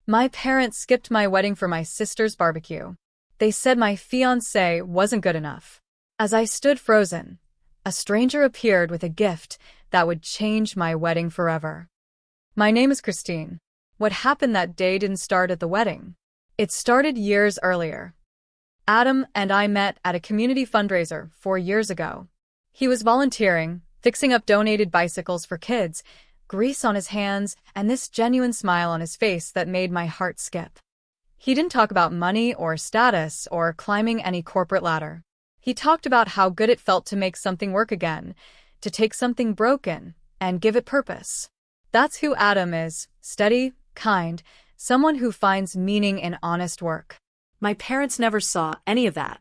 My parents skipped my wedding for my sister's barbecue. They said my fiancé wasn't good enough. As I stood frozen, a stranger appeared with a gift that would change my wedding forever. My name is Christine. What happened that day didn't start at the wedding. It started years earlier. Adam and I met at a community fundraiser 4 years ago. He was volunteering, fixing up donated bicycles for kids, grease on his hands, and this genuine smile on his face that made my heart skip. He didn't talk about money or status or climbing any corporate ladder. He talked about how good it felt to make something work again, to take something broken and give it purpose. That's who Adam is, steady, kind, someone who finds meaning in honest work. My parents never saw any of that.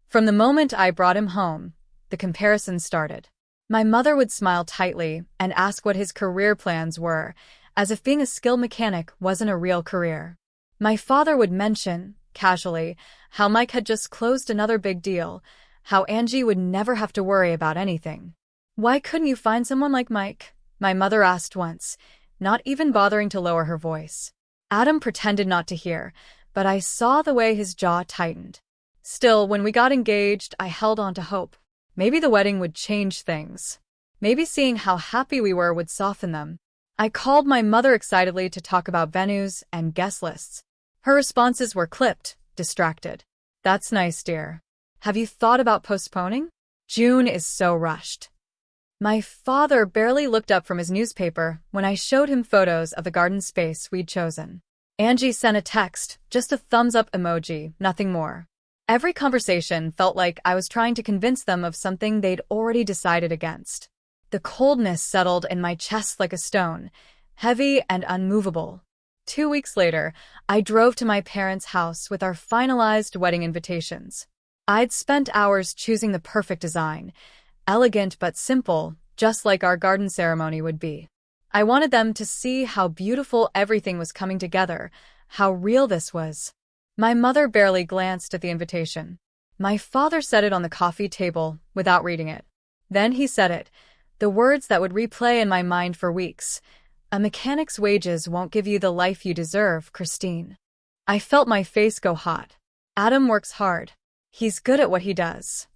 From the moment I brought him home, the comparison started. My mother would smile tightly and ask what his career plans were, as if being a skilled mechanic wasn't a real career. My father would mention, casually, how Mike had just closed another big deal, how Angie would never have to worry about anything. "Why couldn't you find someone like Mike?" my mother asked once, not even bothering to lower her voice. Adam pretended not to hear, but I saw the way his jaw tightened. Still, when we got engaged, I held on to hope. Maybe the wedding would change things. Maybe seeing how happy we were would soften them. I called my mother excitedly to talk about venues and guest lists. Her responses were clipped, distracted. "That's nice, dear. Have you thought about postponing? June is so rushed." My father barely looked up from his newspaper when I showed him photos of the garden space we'd chosen. Angie sent a text, just a thumbs-up emoji, nothing more. Every conversation felt like I was trying to convince them of something they'd already decided against. The coldness settled in my chest like a stone, heavy and unmovable. 2 weeks later, I drove to my parents' house with our finalized wedding invitations. I'd spent hours choosing the perfect design, elegant but simple, just like our garden ceremony would be. I wanted them to see how beautiful everything was coming together, how real this was. My mother barely glanced at the invitation. My father set it on the coffee table without reading it. Then he said it, the words that would replay in my mind for weeks. "A mechanic's wages won't give you the life you deserve, Christine." I felt my face go hot. Adam works hard. He's good at what he does.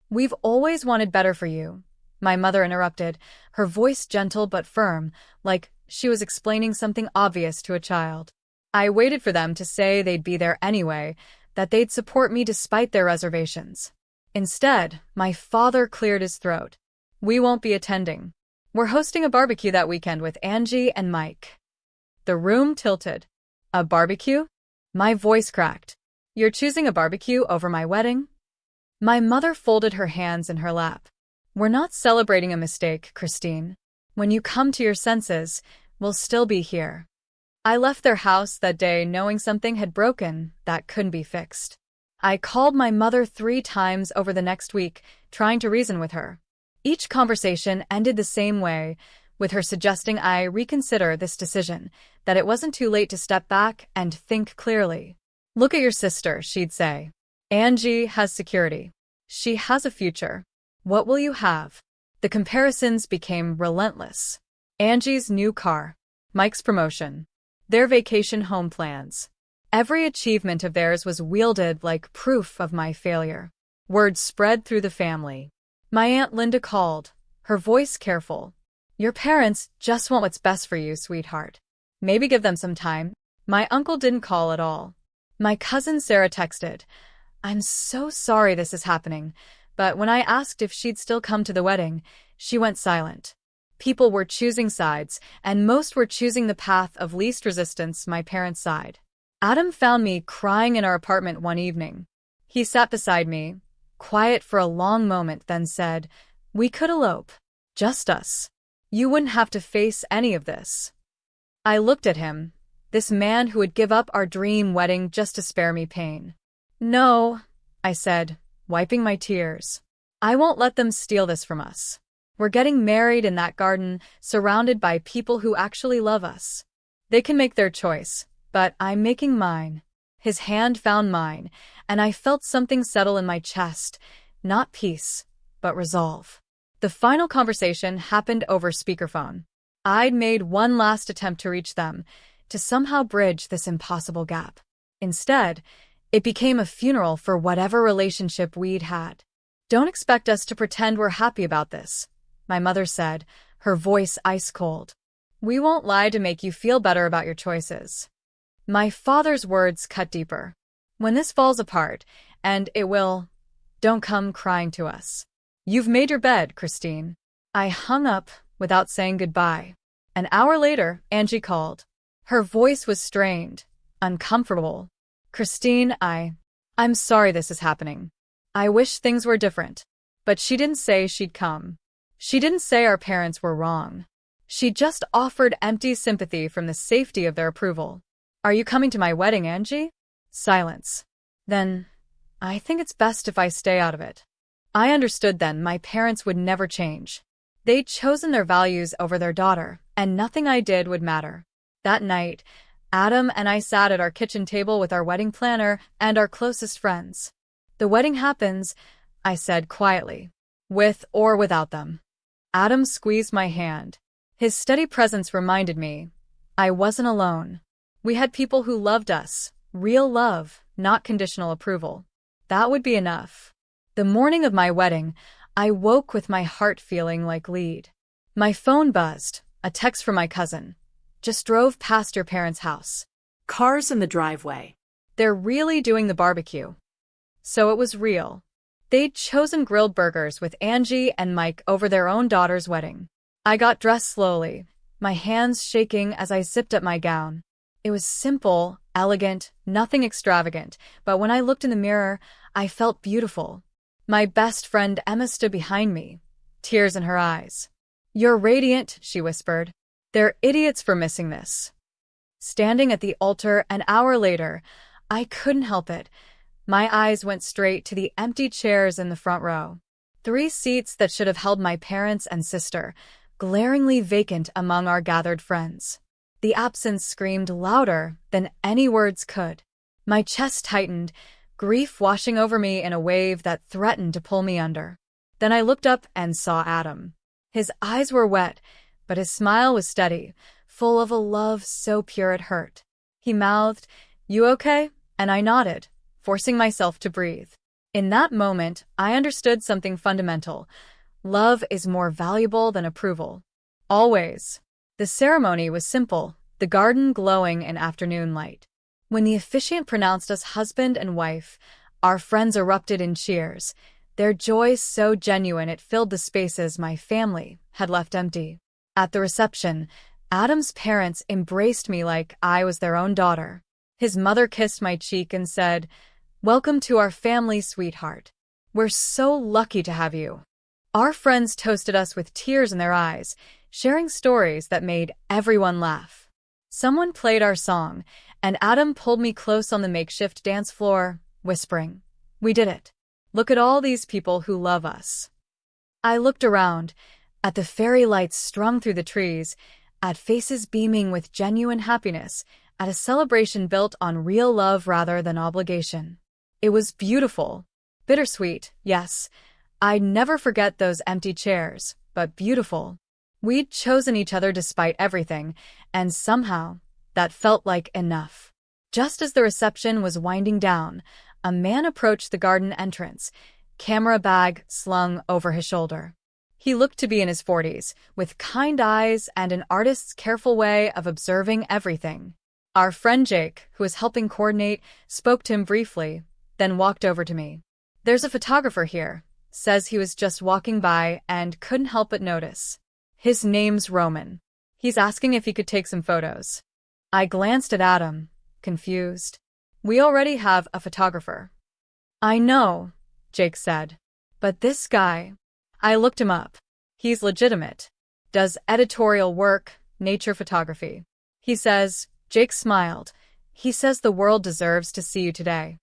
"We've always wanted better for you," my mother interrupted, her voice gentle but firm, like she was explaining something obvious to a child. I waited for them to say they'd be there anyway, that they'd support me despite their reservations. Instead, my father cleared his throat. "We won't be attending. We're hosting a barbecue that weekend with Angie and Mike." The room tilted. "A barbecue?" My voice cracked. "You're choosing a barbecue over my wedding?" My mother folded her hands in her lap. "We're not celebrating a mistake, Christine. When you come to your senses, we'll still be here." I left their house that day knowing something had broken that couldn't be fixed. I called my mother 3 times over the next week, trying to reason with her. Each conversation ended the same way, with her suggesting I reconsider this decision, that it wasn't too late to step back and think clearly. "Look at your sister," she'd say. "Angie has security. She has a future. What will you have?" The comparisons became relentless. Angie's new car, Mike's promotion, their vacation home plans. Every achievement of theirs was wielded like proof of my failure. Word spread through the family. My Aunt Linda called, her voice careful. "Your parents just want what's best for you, sweetheart. Maybe give them some time." My uncle didn't call at all. My cousin Sarah texted, "I'm so sorry this is happening," but when I asked if she'd still come to the wedding, she went silent. People were choosing sides, and most were choosing the path of least resistance, my parents' side. Adam found me crying in our apartment one evening. He sat beside me, quiet for a long moment, then said, "We could elope. Just us. You wouldn't have to face any of this." I looked at him, this man who would give up our dream wedding just to spare me pain. "No," I said, wiping my tears. "I won't let them steal this from us. We're getting married in that garden, surrounded by people who actually love us. They can make their choice, but I'm making mine." His hand found mine, and I felt something settle in my chest, not peace, but resolve. The final conversation happened over speakerphone. I'd made one last attempt to reach them, to somehow bridge this impossible gap. Instead, it became a funeral for whatever relationship we'd had. "Don't expect us to pretend we're happy about this," my mother said, her voice ice cold. "We won't lie to make you feel better about your choices." My father's words cut deeper. "When this falls apart, and it will, don't come crying to us. You've made your bed, Christine." I hung up without saying goodbye. An hour later, Angie called. Her voice was strained, uncomfortable. "Christine, I'm sorry this is happening. I wish things were different." But she didn't say she'd come. She didn't say our parents were wrong. She just offered empty sympathy from the safety of their approval. "Are you coming to my wedding, Angie?" Silence. "Then, I think it's best if I stay out of it." I understood then my parents would never change. They'd chosen their values over their daughter, and nothing I did would matter. That night, Adam and I sat at our kitchen table with our wedding planner and our closest friends. "The wedding happens," I said quietly, "with or without them." Adam squeezed my hand. His steady presence reminded me I wasn't alone. We had people who loved us, real love, not conditional approval. That would be enough. The morning of my wedding, I woke with my heart feeling like lead. My phone buzzed, a text from my cousin. "Just drove past your parents' house. Cars in the driveway. They're really doing the barbecue." So it was real. They'd chosen grilled burgers with Angie and Mike over their own daughter's wedding. I got dressed slowly, my hands shaking as I zipped up my gown. It was simple, elegant, nothing extravagant, but when I looked in the mirror, I felt beautiful. My best friend Emma stood behind me, tears in her eyes. "You're radiant," she whispered. "They're idiots for missing this." Standing at the altar an hour later, I couldn't help it. My eyes went straight to the empty chairs in the front row. 3 seats that should have held my parents and sister, glaringly vacant among our gathered friends. The absence screamed louder than any words could. My chest tightened, grief washing over me in a wave that threatened to pull me under. Then I looked up and saw Adam. His eyes were wet, but his smile was steady, full of a love so pure it hurt. He mouthed, "You okay?" And I nodded, forcing myself to breathe. In that moment, I understood something fundamental. Love is more valuable than approval. Always. The ceremony was simple, the garden glowing in afternoon light. When the officiant pronounced us husband and wife, our friends erupted in cheers, their joy so genuine it filled the spaces my family had left empty. At the reception, Adam's parents embraced me like I was their own daughter. His mother kissed my cheek and said, "Welcome to our family, sweetheart. We're so lucky to have you." Our friends toasted us with tears in their eyes, sharing stories that made everyone laugh. Someone played our song, and Adam pulled me close on the makeshift dance floor, whispering, "We did it. Look at all these people who love us." I looked around, at the fairy lights strung through the trees, at faces beaming with genuine happiness, at a celebration built on real love rather than obligation. It was beautiful. Bittersweet, yes. I'd never forget those empty chairs, but beautiful. We'd chosen each other despite everything, and somehow, that felt like enough. Just as the reception was winding down, a man approached the garden entrance, camera bag slung over his shoulder. He looked to be in his 40s, with kind eyes and an artist's careful way of observing everything. Our friend Jake, who was helping coordinate, spoke to him briefly, then walked over to me. "There's a photographer here. Says he was just walking by and couldn't help but notice. His name's Roman. He's asking if he could take some photos." I glanced at Adam, confused. "We already have a photographer." "I know," Jake said. "But this guy..." I looked him up. "He's legitimate. Does editorial work, nature photography. He says," Jake smiled, "he says the world deserves to see you today."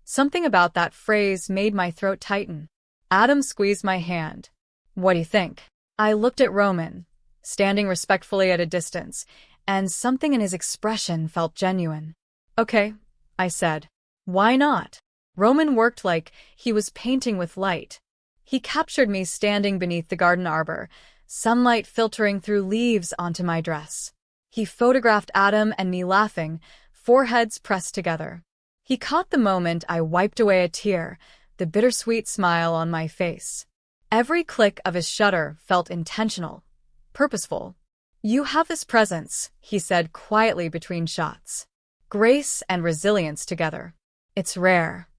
Something about that phrase made my throat tighten. Adam squeezed my hand. "What do you think?" I looked at Roman, standing respectfully at a distance, and something in his expression felt genuine. "Okay," I said. "Why not?" Roman worked like he was painting with light. He captured me standing beneath the garden arbor, sunlight filtering through leaves onto my dress. He photographed Adam and me laughing, foreheads pressed together. He caught the moment I wiped away a tear, the bittersweet smile on my face. Every click of his shutter felt intentional, purposeful. "You have this presence," he said quietly between shots. "Grace and resilience together. It's rare."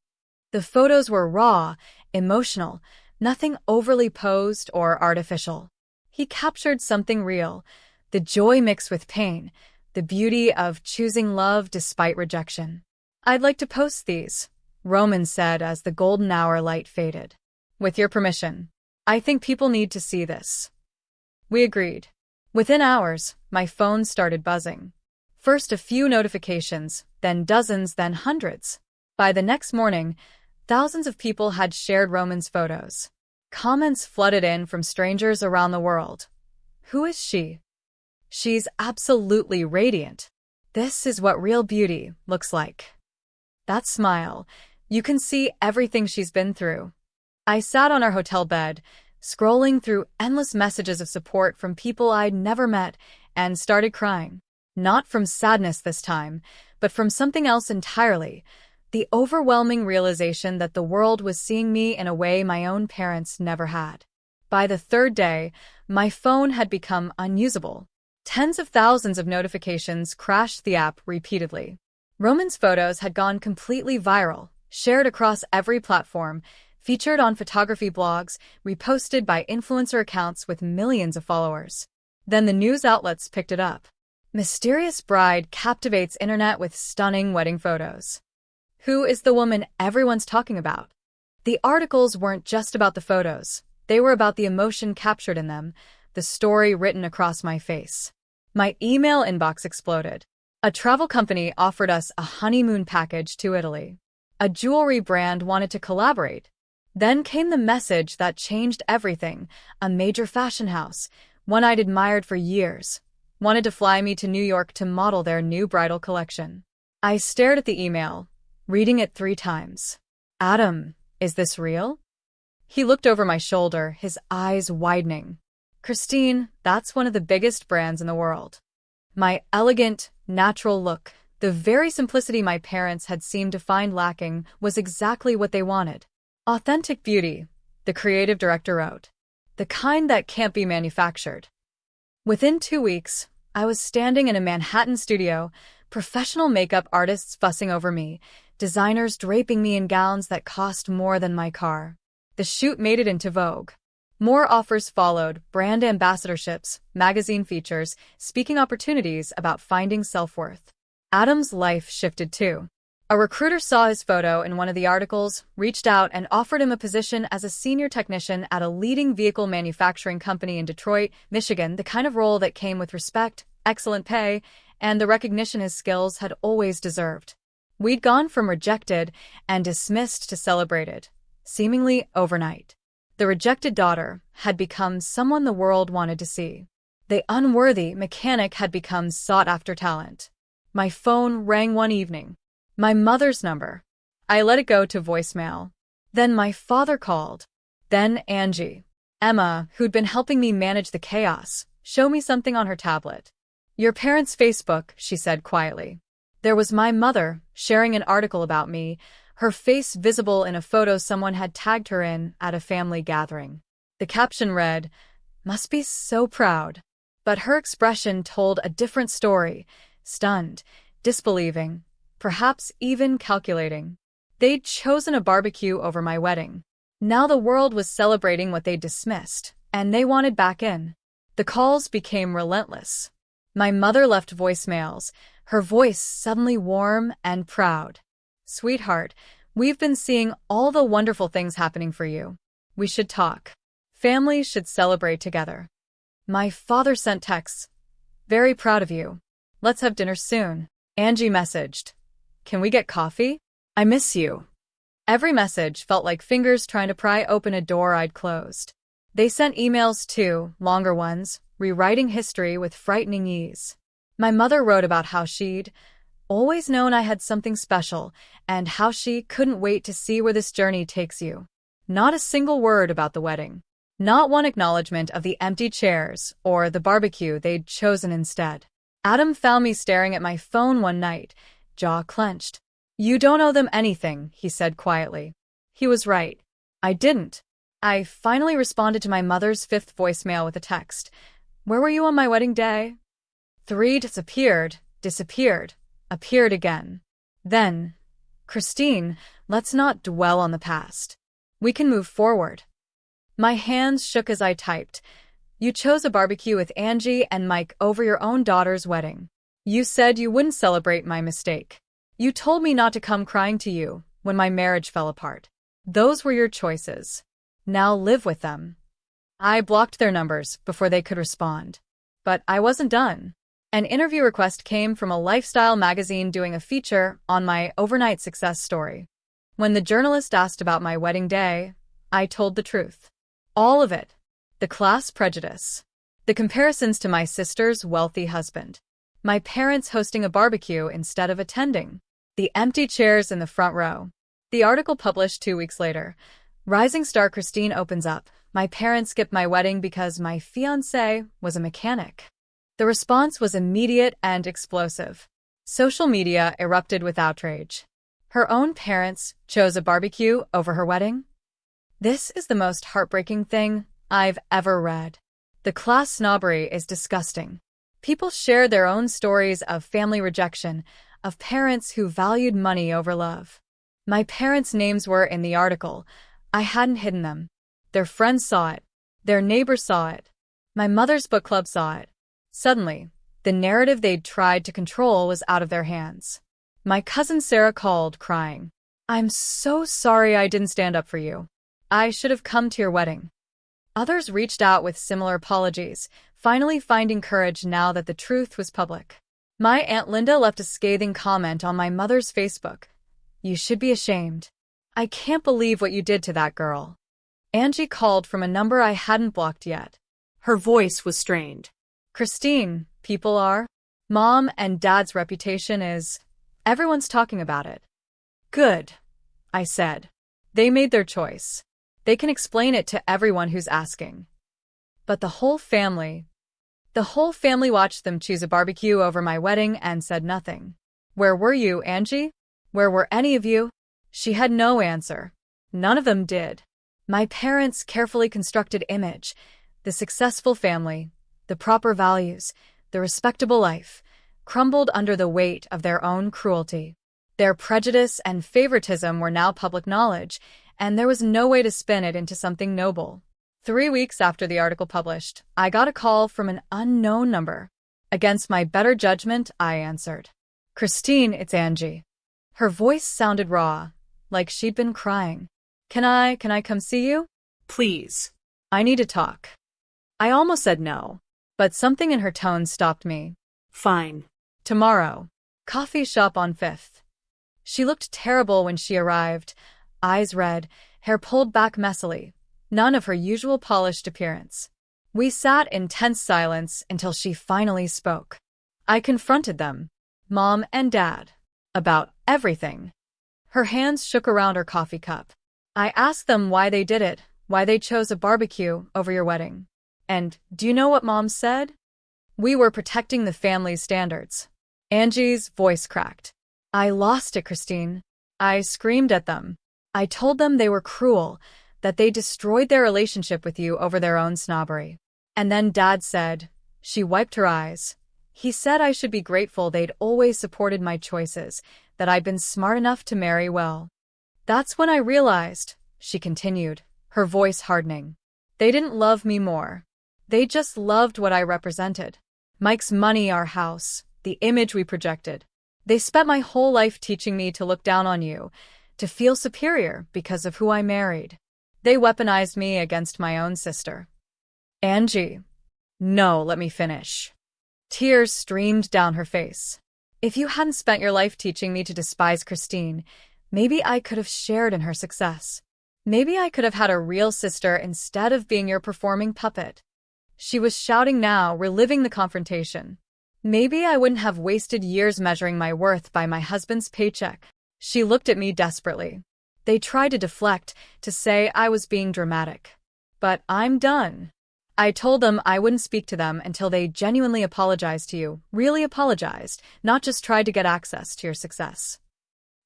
The photos were raw, emotional, nothing overly posed or artificial. He captured something real, the joy mixed with pain, the beauty of choosing love despite rejection. "I'd like to post these," Roman said as the golden hour light faded. "With your permission. I think people need to see this." We agreed. Within hours, my phone started buzzing. First a few notifications, then dozens, then hundreds. By the next morning, thousands of people had shared Roman's photos. Comments flooded in from strangers around the world. "Who is she? She's absolutely radiant. This is what real beauty looks like. That smile. You can see everything she's been through." I sat on our hotel bed, scrolling through endless messages of support from people I'd never met, and started crying. Not from sadness this time, but from something else entirely. The overwhelming realization that the world was seeing me in a way my own parents never had. By the third day, my phone had become unusable. Tens of thousands of notifications crashed the app repeatedly. Roman's photos had gone completely viral, shared across every platform, featured on photography blogs, reposted by influencer accounts with millions of followers. Then the news outlets picked it up. "Mysterious bride captivates internet with stunning wedding photos." Who is the woman everyone's talking about? The articles weren't just about the photos. They were about the emotion captured in them, the story written across my face. My email inbox exploded. A travel company offered us a honeymoon package to Italy. A jewelry brand wanted to collaborate. Then came the message that changed everything. A major fashion house, one I'd admired for years, wanted to fly me to New York to model their new bridal collection. I stared at the email, reading it 3 times. "Adam, is this real?" He looked over my shoulder, his eyes widening. "Christine, that's one of the biggest brands in the world." My elegant, natural look, the very simplicity my parents had seemed to find lacking, was exactly what they wanted. Authentic beauty, the creative director wrote. The kind that can't be manufactured. Within 2 weeks, I was standing in a Manhattan studio, professional makeup artists fussing over me, designers draping me in gowns that cost more than my car. The shoot made it into Vogue. More offers followed, brand ambassadorships, magazine features, speaking opportunities about finding self-worth. Adam's life shifted too. A recruiter saw his photo in one of the articles, reached out and offered him a position as a senior technician at a leading vehicle manufacturing company in Detroit, Michigan, the kind of role that came with respect, excellent pay, and the recognition his skills had always deserved. We'd gone from rejected and dismissed to celebrated, seemingly overnight. The rejected daughter had become someone the world wanted to see. The unworthy mechanic had become sought-after talent. My phone rang one evening. My mother's number. I let it go to voicemail. Then my father called. Then Angie. Emma, who'd been helping me manage the chaos, showed me something on her tablet. "Your parents' Facebook," she said quietly. There was my mother, sharing an article about me, her face visible in a photo someone had tagged her in at a family gathering. The caption read, "Must be so proud." But her expression told a different story, stunned, disbelieving, perhaps even calculating. They'd chosen a barbecue over my wedding. Now the world was celebrating what they'd dismissed, and they wanted back in. The calls became relentless. My mother left voicemails, her voice suddenly warm and proud. "Sweetheart, we've been seeing all the wonderful things happening for you. We should talk. Families should celebrate together." My father sent texts. "Very proud of you. Let's have dinner soon." Angie messaged, "Can we get coffee? I miss you." Every message felt like fingers trying to pry open a door I'd closed. They sent emails too, longer ones, rewriting history with frightening ease. My mother wrote about how she'd always known I had something special, and how she couldn't wait to see where this journey takes you. Not a single word about the wedding. Not one acknowledgement of the empty chairs or the barbecue they'd chosen instead. Adam found me staring at my phone one night, jaw clenched. "You don't owe them anything," he said quietly. He was right. I didn't. I finally responded to my mother's fifth voicemail with a text. "Where were you on my wedding day?" 3 disappeared, appeared again. Then, "Christine, let's not dwell on the past. We can move forward." My hands shook as I typed. "You chose a barbecue with Angie and Mike over your own daughter's wedding. You said you wouldn't celebrate my mistake. You told me not to come crying to you when my marriage fell apart. Those were your choices. Now live with them." I blocked their numbers before they could respond. But I wasn't done. An interview request came from a lifestyle magazine doing a feature on my overnight success story. When the journalist asked about my wedding day, I told the truth. All of it. The class prejudice. The comparisons to my sister's wealthy husband. My parents hosting a barbecue instead of attending. The empty chairs in the front row. The article published 2 weeks later. Rising star Christine opens up. My parents skipped my wedding because my fiancé was a mechanic. The response was immediate and explosive. Social media erupted with outrage. Her own parents chose a barbecue over her wedding? This is the most heartbreaking thing I've ever read. The class snobbery is disgusting. People share their own stories of family rejection, of parents who valued money over love. My parents' names were in the article. I hadn't hidden them. Their friends saw it. Their neighbors saw it. My mother's book club saw it. Suddenly, the narrative they'd tried to control was out of their hands. My cousin Sarah called, crying. "I'm so sorry I didn't stand up for you. I should have come to your wedding." Others reached out with similar apologies, finally finding courage now that the truth was public. My Aunt Linda left a scathing comment on my mother's Facebook. "You should be ashamed. I can't believe what you did to that girl." Angie called from a number I hadn't blocked yet. Her voice was strained. "Christine, people are. Mom and Dad's reputation is. Everyone's talking about it." "Good," I said. "They made their choice. They can explain it to everyone who's asking." But the whole family watched them choose a barbecue over my wedding and said nothing. "Where were you, Angie? Where were any of you?" She had no answer. None of them did. My parents' carefully constructed image, the successful family, the proper values, the respectable life, crumbled under the weight of their own cruelty. Their prejudice and favoritism were now public knowledge, and there was no way to spin it into something noble. 3 weeks after the article published, I got a call from an unknown number. Against my better judgment, I answered. "Christine, it's Angie." Her voice sounded raw, like she'd been crying. Can I come see you?" "Please." "I need to talk." I almost said no, but something in her tone stopped me. "Fine. "Tomorrow. Coffee shop on 5th. She looked terrible when she arrived, eyes red, hair pulled back messily, none of her usual polished appearance. We sat in tense silence until she finally spoke. I confronted them, Mom and Dad, about everything. Her hands shook around her coffee cup. I asked them why they did it, why they chose a barbecue over your wedding. And do you know what Mom said? "We were protecting the family's standards." Angie's voice cracked. "I lost it, Christine. I screamed at them. I told them they were cruel, that they destroyed their relationship with you over their own snobbery." And then Dad said, she wiped her eyes. He said I should be grateful they'd always supported my choices, that I'd been smart enough to marry well. "That's when I realized," she continued, her voice hardening. "They didn't love me more. They just loved what I represented. Mike's money, our house, the image we projected. They spent my whole life teaching me to look down on you, to feel superior because of who I married. They weaponized me against my own sister." "Angie." "No, let me finish." Tears streamed down her face. "If you hadn't spent your life teaching me to despise Christine, maybe I could have shared in her success. Maybe I could have had a real sister instead of being your performing puppet." She was shouting now, reliving the confrontation. "Maybe I wouldn't have wasted years measuring my worth by my husband's paycheck." She looked at me desperately. They tried to deflect, to say I was being dramatic. But I'm done. I told them I wouldn't speak to them until they genuinely apologized to you, really apologized, not just tried to get access to your success.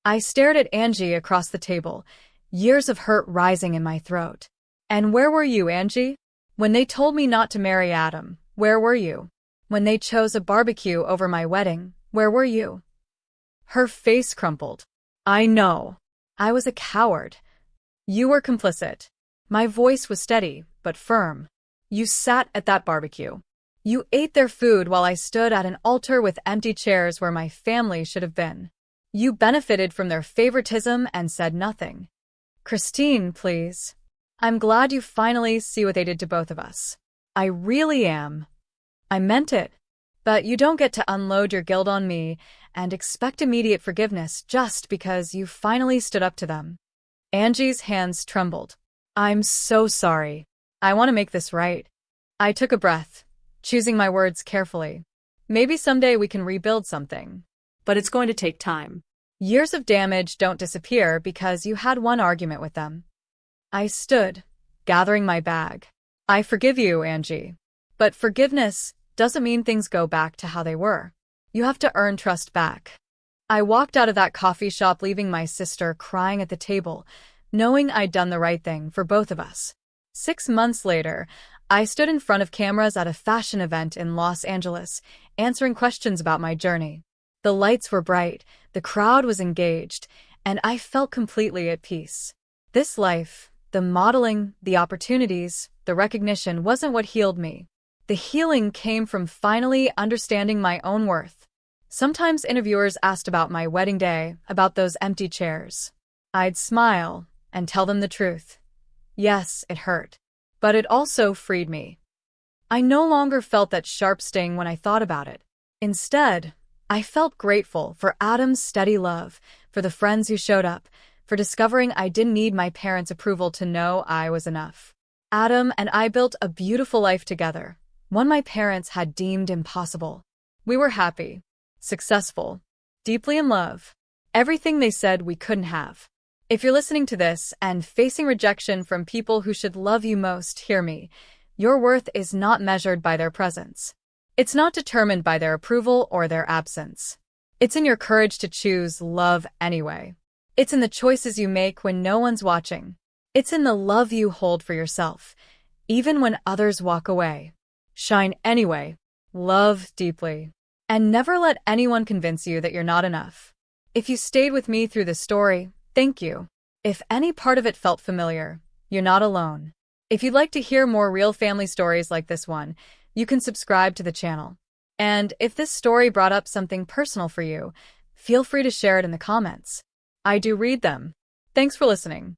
I stared at Angie across the table, years of hurt rising in my throat. And where were you, Angie? When they told me not to marry Adam, where were you? When they chose a barbecue over my wedding, where were you? Her face crumpled. I know. I was a coward. You were complicit. My voice was steady, but firm. You sat at that barbecue. You ate their food while I stood at an altar with empty chairs where my family should have been. You benefited from their favoritism and said nothing. Christine, please. I'm glad you finally see what they did to both of us. I really am. I meant it. But you don't get to unload your guilt on me and expect immediate forgiveness just because you finally stood up to them. Angie's hands trembled. I'm so sorry. I want to make this right. I took a breath, choosing my words carefully. Maybe someday we can rebuild something. But it's going to take time. Years of damage don't disappear because you had one argument with them. I stood, gathering my bag. I forgive you, Angie. But forgiveness doesn't mean things go back to how they were. You have to earn trust back. I walked out of that coffee shop leaving my sister crying at the table, knowing I'd done the right thing for both of us. 6 months later, I stood in front of cameras at a fashion event in Los Angeles, answering questions about my journey. The lights were bright, the crowd was engaged, and I felt completely at peace. This life, the modeling, the opportunities, the recognition wasn't what healed me. The healing came from finally understanding my own worth. Sometimes interviewers asked about my wedding day, about those empty chairs. I'd smile and tell them the truth. Yes, it hurt. But it also freed me. I no longer felt that sharp sting when I thought about it. Instead, I felt grateful for Adam's steady love, for the friends who showed up, for discovering I didn't need my parents' approval to know I was enough. Adam and I built a beautiful life together, one my parents had deemed impossible. We were happy, successful, deeply in love. Everything they said we couldn't have. If you're listening to this and facing rejection from people who should love you most, hear me. Your worth is not measured by their presence. It's not determined by their approval or their absence. It's in your courage to choose love anyway. It's in the choices you make when no one's watching. It's in the love you hold for yourself, even when others walk away. Shine anyway. Love deeply. And never let anyone convince you that you're not enough. If you stayed with me through this story, thank you. If any part of it felt familiar, you're not alone. If you'd like to hear more real family stories like this one, you can subscribe to the channel. And if this story brought up something personal for you, feel free to share it in the comments. I do read them. Thanks for listening.